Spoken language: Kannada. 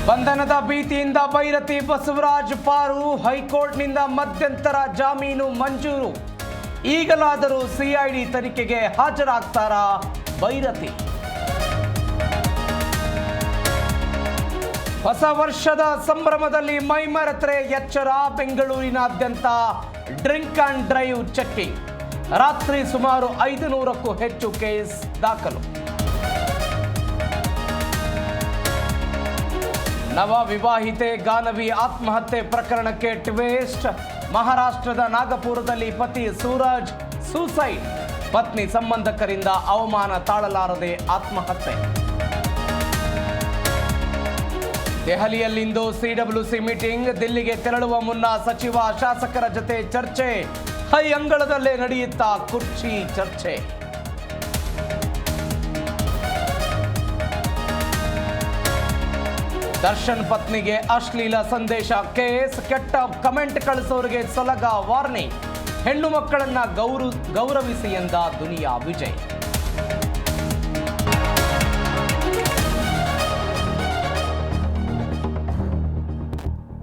ಬಂಧನದ ಭೀತಿಯಿಂದ ಭೈರತಿ ಬಸವರಾಜ್ ಪಾರು, ಹೈಕೋರ್ಟ್ನಿಂದ ಮಧ್ಯಂತರ ಜಾಮೀನು ಮಂಜೂರು. ಈಗಲಾದರೂ ಸಿಐಡಿ ತನಿಖೆಗೆ ಹಾಜರಾಗ್ತಾರಾ ಭೈರತಿ? ಹೊಸ ವರ್ಷದ ಸಂಭ್ರಮದಲ್ಲಿ ಮೈಮರೆತರೆ ಎಚ್ಚರ. ಬೆಂಗಳೂರಿನಾದ್ಯಂತ ಡ್ರಿಂಕ್ ಅಂಡ್ ಡ್ರೈವ್ ಚೆಕಿಂಗ್. ರಾತ್ರಿ ಸುಮಾರು 500ಕ್ಕೂ ಹೆಚ್ಚು ಕೇಸ್ ದಾಖಲು. ನವ ವಿವಾಹಿತೆ ಗಾನವಿ ಆತ್ಮಹತ್ಯೆ ಪ್ರಕರಣಕ್ಕೆ ಟ್ವಿಸ್ಟ್. ಮಹಾರಾಷ್ಟ್ರದ ನಾಗಪುರದಲ್ಲಿ ಪತಿ ಸೂರಜ್ ಸೂಸೈಡ್. ಪತ್ನಿ ಸಂಬಂಧಕರಿಂದ ಅವಮಾನ ತಾಳಲಾರದೆ ಆತ್ಮಹತ್ಯೆ. ದೆಹಲಿಯಲ್ಲಿಂದು ಸಿಡಬ್ಲ್ಯೂಸಿ ಮೀಟಿಂಗ್. ದಿಲ್ಲಿಗೆ ತೆರಳುವ ಮುನ್ನ ಸಚಿವ ಶಾಸಕರ ಜೊತೆ ಚರ್ಚೆ. ಹೈ ಅಂಗಳದಲ್ಲೇ ನಡೆಯುತ್ತಾ ಕುರ್ಚಿ ಚರ್ಚೆ. ದರ್ಶನ್ ಪತ್ನಿಗೆ ಅಶ್ಲೀಲ ಸಂದೇಶ ಕೇಸ್. ಕೆಟ್ಟ ಕಮೆಂಟ್ ಕಳಿಸೋರಿಗೆ ಸಲಗ ವಾರ್ನಿಂಗ್. ಹೆಣ್ಣು ಮಕ್ಕಳನ್ನ ಗೌರವಿಸಿ ಎಂದ ದುನಿಯಾ ವಿಜಯ್.